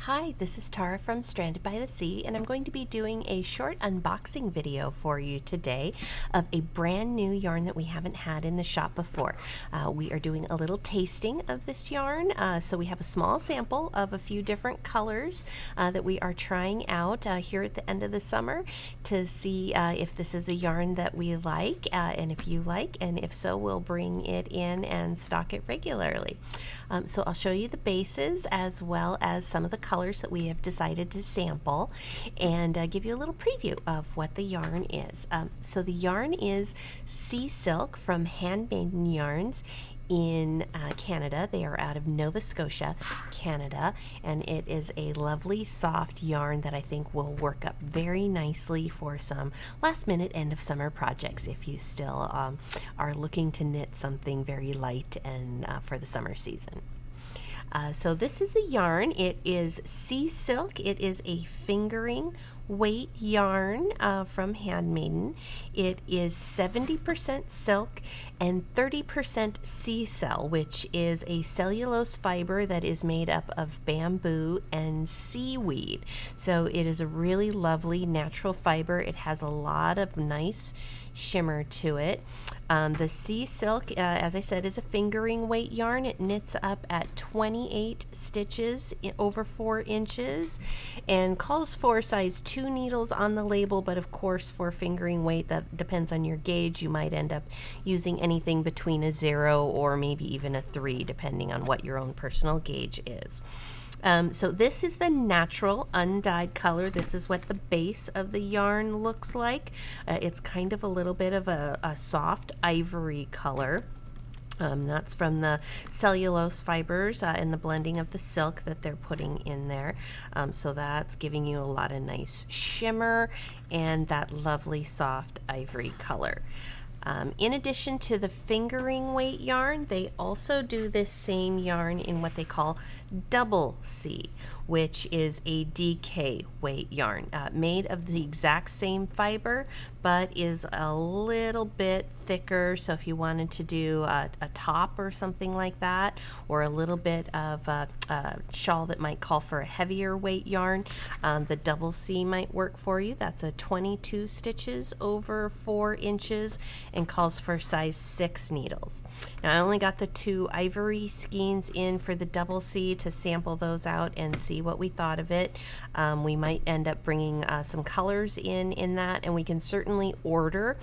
Hi, this is Tara from Stranded by the Sea, and I'm going to be doing a short unboxing video for you today of a brand new yarn that we haven't had in the shop before. We are doing a little tasting of this yarn, so we have a small sample of a few different colors that we are trying out here at the end of the summer to see if this is a yarn that we like, and if you like, and if so, we'll bring it in and stock it regularly. So I'll show you the bases as well as some of the colors that we have decided to sample and give you a little preview of what the yarn is. So the yarn is Sea Silk from Handmaiden Yarns in Canada. They are out of Nova Scotia, Canada, and it is a lovely soft yarn that I think will work up very nicely for some last minute end of summer projects if you still are looking to knit something very light and for the summer season. So this is the yarn. It is Sea Silk. It is a fingering weight yarn from Handmaiden. It is 70% silk and 30% sea cell, which is a cellulose fiber that is made up of bamboo and seaweed. So it is a really lovely natural fiber. It has a lot of nice shimmer to it. The Sea Silk, as I said, is a fingering weight yarn. It knits up at 28 stitches over 4 inches and calls for size 2 needles on the label, but of course for fingering weight that depends on your gauge. You might end up using anything between a 0 or maybe even a 3 depending on what your own personal gauge is. So this is the natural undyed color. This is what the base of the yarn looks like. It's kind of a little bit of a soft ivory color. That's from the cellulose fibers and the blending of the silk that they're putting in there. So that's giving you a lot of nice shimmer and that lovely soft ivory color. In addition to the fingering weight yarn, they also do this same yarn in what they call double C, which is a DK weight yarn, made of the exact same fiber, but is a little bit thicker. So if you wanted to do a top or something like that, or a little bit of a shawl that might call for a heavier weight yarn, the double C might work for you. That's a 22 stitches over 4 inches and calls for size 6 needles. Now I only got the 2 ivory skeins in for the double C to sample those out and see what we thought of it. We might end up bringing some colors in that, and we can certainly order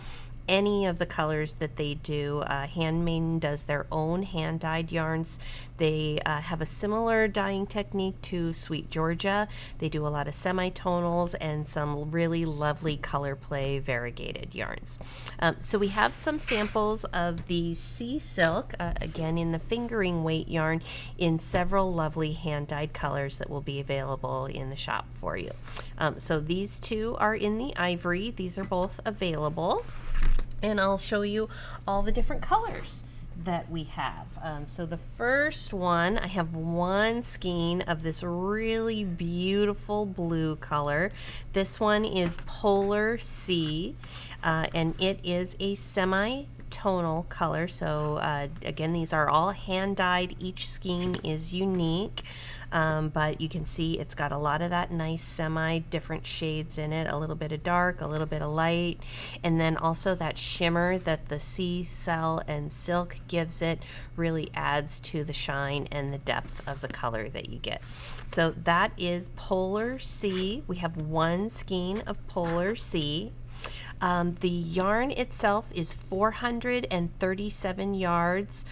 any of the colors that they do. Handmaiden does their own hand-dyed yarns. They have a similar dyeing technique to Sweet Georgia. They do a lot of semi-tonals and some really lovely color play variegated yarns. So we have some samples of the Sea Silk, again in the fingering weight yarn, in several lovely hand-dyed colors that will be available in the shop for you. So these two are in the ivory. These are both available. And I'll show you all the different colors that we have. So the first one, I have one skein of this really beautiful blue color. This one is Polar Sea, and it is a semi-tonal color. So again, these are all hand-dyed. Each skein is unique. But you can see it's got a lot of that nice different shades in it, a little bit of dark, a little bit of light, and then also that shimmer that the sea cell and silk gives it really adds to the shine and the depth of the color that you get. So that is Polar Sea. We have one skein of Polar Sea. The yarn itself is 437 yards,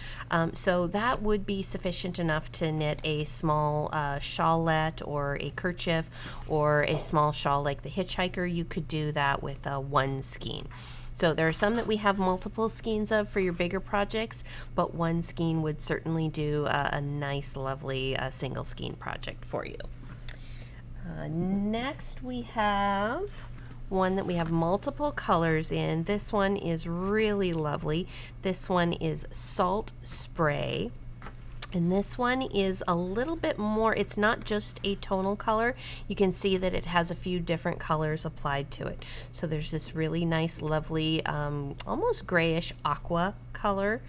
so that would be sufficient enough to knit a small shawlette or a kerchief or a small shawl like the Hitchhiker. You could do that with one skein. So there are some that we have multiple skeins of for your bigger projects, but one skein would certainly do a nice, lovely single skein project for you. Next we have one that we have multiple colors in. This one is really lovely. This one is Salt Spray. And this one is a little bit more, it's not just a tonal color. You can see that it has a few different colors applied to it. So there's this really nice, lovely, almost grayish aqua color,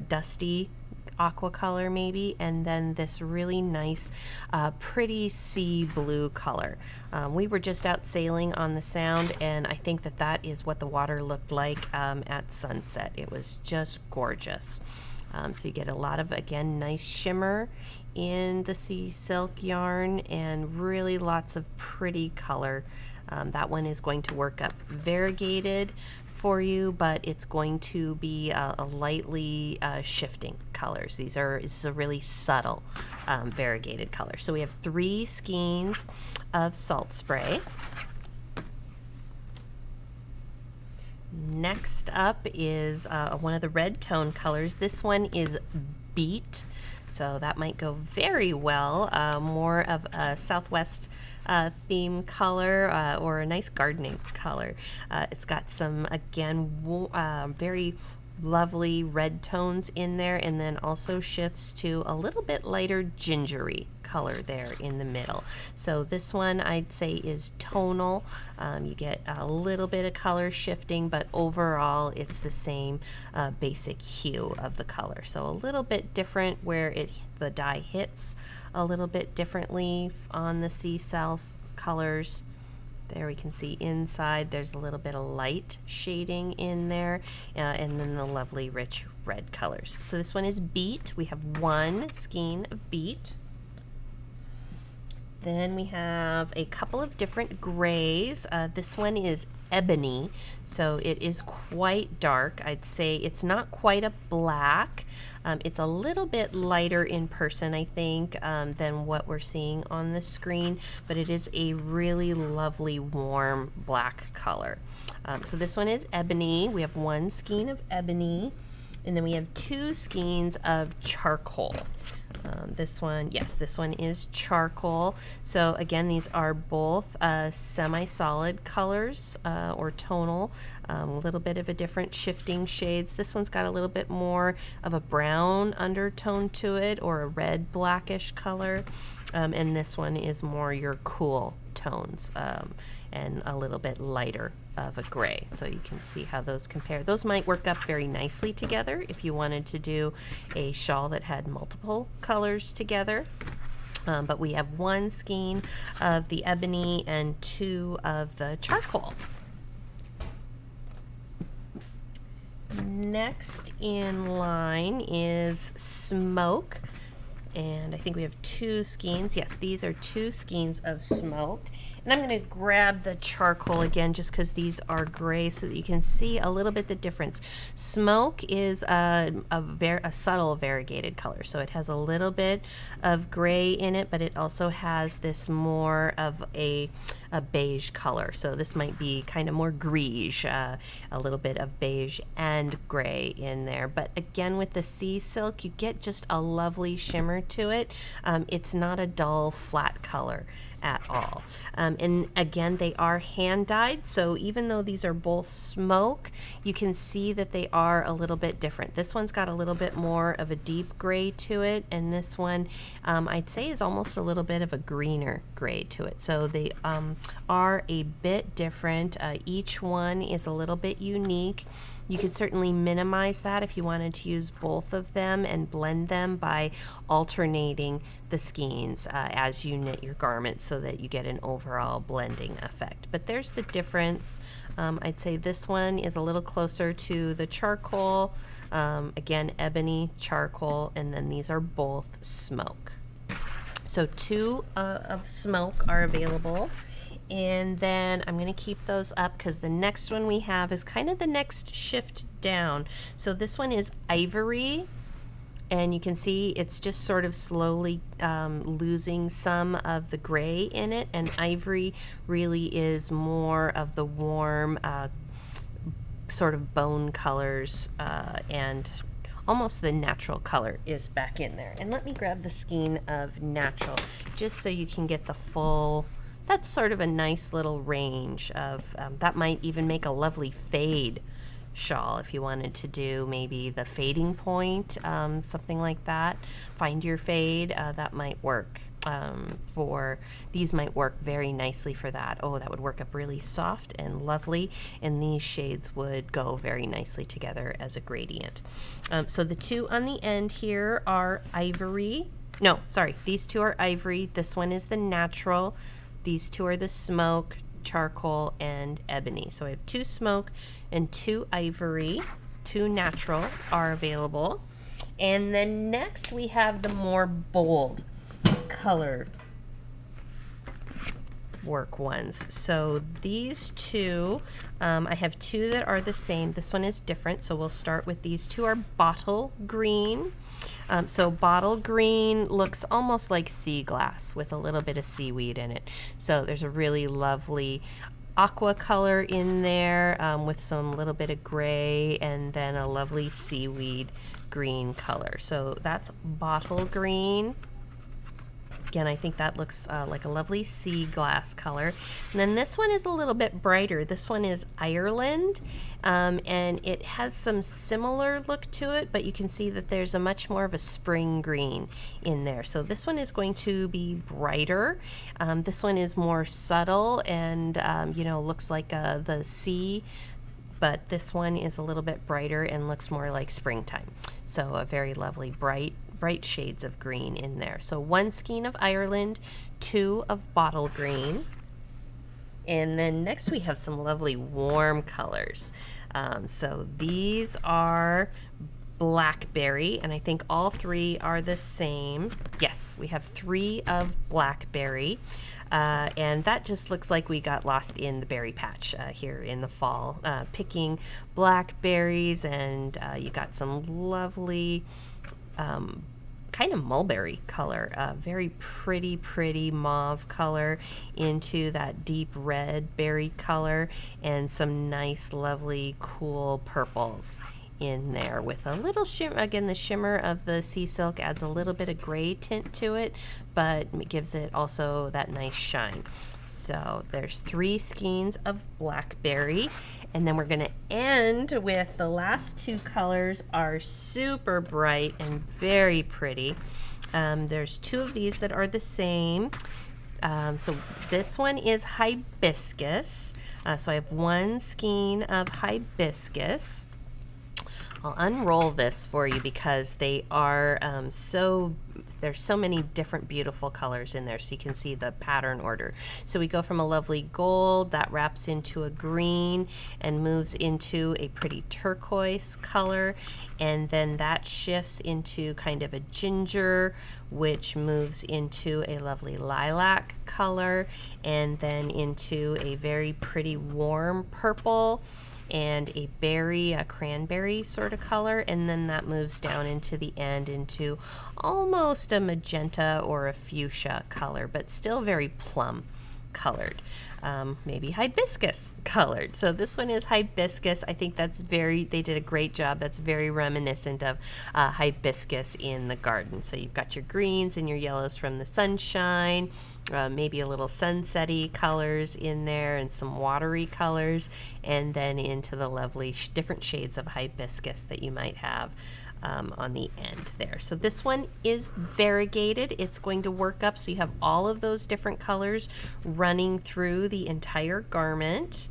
dusty aqua color maybe, and then this really nice pretty sea blue color. We were just out sailing on the Sound, and I think that that is what the water looked like at sunset. It was just gorgeous. So you get a lot of, again, nice shimmer in the sea silk yarn and really lots of pretty color. That one is going to work up variegated for you, but it's going to be a lightly shifting colors. This is a really subtle variegated color. So we have 3 skeins of salt spray. Next up is one of the red tone colors. This one is Beet, so that might go very well. More of a Southwest theme color or a nice gardening color. It's got some, again, very lovely red tones in there, and then also shifts to a little bit lighter gingery color there in the middle. So this one I'd say is tonal. You get a little bit of color shifting, but overall it's the same basic hue of the color. So a little bit different where the dye hits a little bit differently on the sea cells colors. There we can see inside there's a little bit of light shading in there, and then the lovely rich red colors. So this one is Beet. We have 1 skein of Beet. Then we have a couple of different grays. This one is Ebony, so it is quite dark. I'd say it's not quite a black. It's a little bit lighter in person, I think, than what we're seeing on the screen, but it is a really lovely warm black color. So this one is Ebony. We have 1 skein of Ebony, and then we have 2 skeins of Charcoal. This one is Charcoal. So again, these are both semi-solid colors or tonal, a little bit of a different shifting shades. This one's got a little bit more of a brown undertone to it, or a red blackish color, and this one is more your cool tones and a little bit lighter of a gray. So you can see how those compare. Those might work up very nicely together if you wanted to do a shawl that had multiple colors together. But we have 1 skein of the Ebony and 2 of the Charcoal. Next in line is Smoke, and I think we have 2 skeins. Yes, these are 2 skeins of Smoke. And I'm going to grab the Charcoal again just because these are gray so that you can see a little bit the difference. Smoke is a subtle variegated color, so it has a little bit of gray in it, but it also has this more of a beige color. So this might be kind of more greige, a little bit of beige and gray in there. But again, with the sea silk, you get just a lovely shimmer to it. It's not a dull, flat color at all. And again, they are hand dyed, so even though these are both Smoke, you can see that they are a little bit different. This one's got a little bit more of a deep gray to it, and this one I'd say is almost a little bit of a greener gray to it. So they are a bit different. Each one is a little bit unique. You could certainly minimize that if you wanted to use both of them and blend them by alternating the skeins as you knit your garment so that you get an overall blending effect. But there's the difference. I'd say this one is a little closer to the Charcoal. Again, Ebony, Charcoal, and then these are both Smoke. So 2 of Smoke are available. And then I'm going to keep those up because the next one we have is kind of the next shift down. So this one is Ivory, and you can see it's just sort of slowly losing some of the gray in it, and Ivory really is more of the warm sort of bone colors, and almost the natural color is back in there. And let me grab the skein of Natural just so you can get the full. That's sort of a nice little range of, that might even make a lovely fade shawl if you wanted to do maybe the fading point, something like that. Find your fade, that might work. for these might work very nicely for that. Oh, that would work up really soft and lovely, and these shades would go very nicely together as a gradient. So the two on the end here are ivory. No, sorry, these two are ivory. This one is the natural. These two are the smoke, charcoal, and ebony. So I have 2 smoke and 2 ivory. 2 natural are available. And then next we have the more bold colored work ones. So these two, I have 2 that are the same. This one is different, so we'll start with these 2 are bottle green. So bottle green looks almost like sea glass with a little bit of seaweed in it. So there's a really lovely aqua color in there with some little bit of gray and then a lovely seaweed green color. So that's bottle green. Again, I think that looks like a lovely sea glass color. And then this one is a little bit brighter. This one is Ireland, and it has some similar look to it, but you can see that there's a much more of a spring green in there. So this one is going to be brighter. This one is more subtle and, you know, looks like the sea, but this one is a little bit brighter and looks more like springtime. So a very lovely bright shades of green in there. So 1 skein of Ireland, 2 of bottle green, and then next we have some lovely warm colors. So these are Blackberry, and I think all 3 are the same. Yes, we have 3 of Blackberry, and that just looks like we got lost in the berry patch here in the fall, picking blackberries, and you got some lovely kind of mulberry color, very pretty mauve color into that deep red berry color, and some nice lovely cool purples in there with a little shimmer. Again, the shimmer of the sea silk adds a little bit of gray tint to it, but it gives it also that nice shine. So there's 3 skeins of blackberry, and then we're going to end with the last 2 colors are super bright and very pretty. There's 2 of these that are the same. So this one is Hibiscus. So I have 1 skein of Hibiscus. I'll unroll this for you because they are there's so many different beautiful colors in there, so you can see the pattern order. So we go from a lovely gold that wraps into a green and moves into a pretty turquoise color, and then that shifts into kind of a ginger, which moves into a lovely lilac color, and then into a very pretty warm purple and a berry, a cranberry sort of color, and then that moves down into the end into almost a magenta or a fuchsia color, but still very plum colored, maybe hibiscus colored. So this one is hibiscus. I think that's they did a great job. That's very reminiscent of hibiscus in the garden. So you've got your greens and your yellows from the sunshine, maybe a little sunsetty colors in there and some watery colors, and then into the lovely different shades of hibiscus that you might have on the end there. So this one is variegated. It's going to work up so you have all of those different colors running through the entire garment.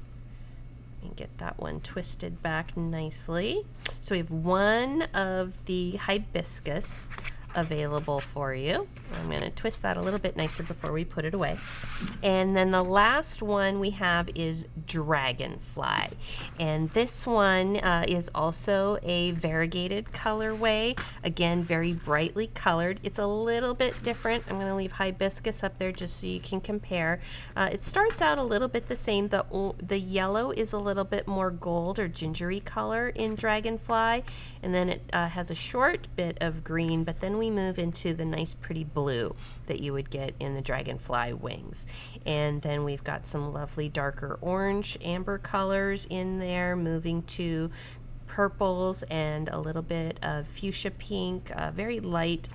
And get that one twisted back nicely. So we have 1 of the hibiscus available for you. I'm going to twist that a little bit nicer before we put it away. And then the last one we have is Dragonfly, and this one is also a variegated colorway, again very brightly colored. It's a little bit different. I'm going to leave hibiscus up there just so you can compare. It starts out a little bit the same. The yellow is a little bit more gold or gingery color in Dragonfly, and then it has a short bit of green, but then we move into the nice pretty blue that you would get in the Dragonfly wings. And then we've got some lovely darker orange amber colors in there, moving to purples and a little bit of fuchsia pink, very light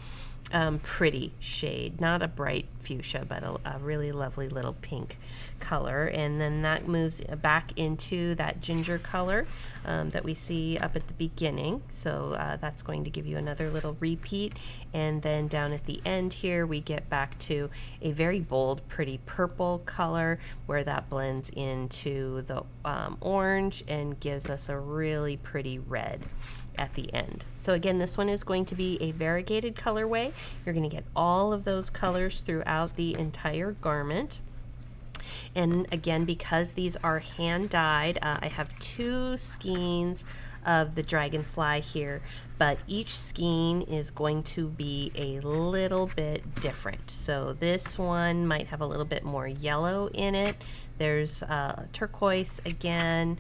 pretty shade, not a bright fuchsia, but a really lovely little pink color. And then that moves back into that ginger color that we see up at the beginning. So that's going to give you another little repeat. And then down at the end here, we get back to a very bold, pretty purple color where that blends into the orange and gives us a really pretty red at the end. So again, this one is going to be a variegated colorway. You're going to get all of those colors throughout the entire garment. And again, because these are hand dyed, I have 2 skeins of the dragonfly here, but each skein is going to be a little bit different. So this one might have a little bit more yellow in it. There's turquoise again.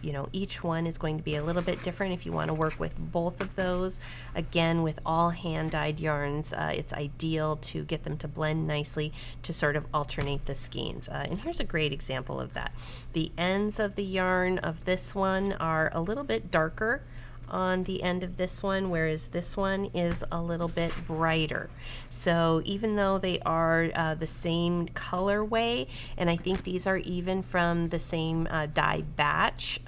You know, each one is going to be a little bit different if you want to work with both of those. Again, with all hand-dyed yarns, it's ideal to get them to blend nicely to sort of alternate the skeins. And here's a great example of that. The ends of the yarn of this one are a little bit darker on the end of this one, whereas this one is a little bit brighter. So even though they are the same colorway, and I think these are even from the same dye batch,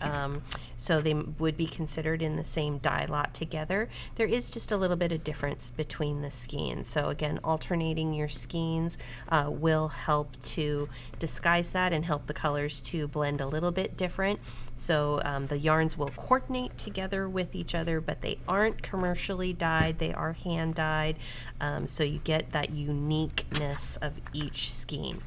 so they would be considered in the same dye lot together, there is just a little bit of difference between the skeins. So again, alternating your skeins will help to disguise that and help the colors to blend a little bit different. So the yarns will coordinate together with each other, but they aren't commercially dyed, they are hand dyed, so you get that uniqueness of each skein.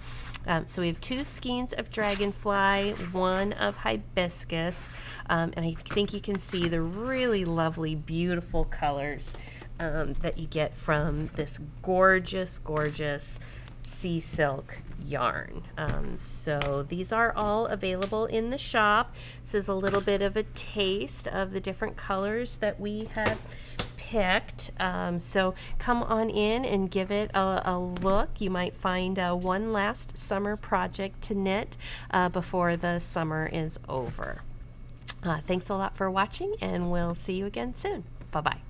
So we have 2 skeins of dragonfly, 1 of hibiscus, and I think you can see the really lovely, beautiful colors that you get from this gorgeous, gorgeous sea silk yarn. So these are all available in the shop. This is a little bit of a taste of the different colors that we have picked. So come on in and give it a look. You might find one last summer project to knit before the summer is over. Thanks a lot for watching, and we'll see you again soon. Bye-bye.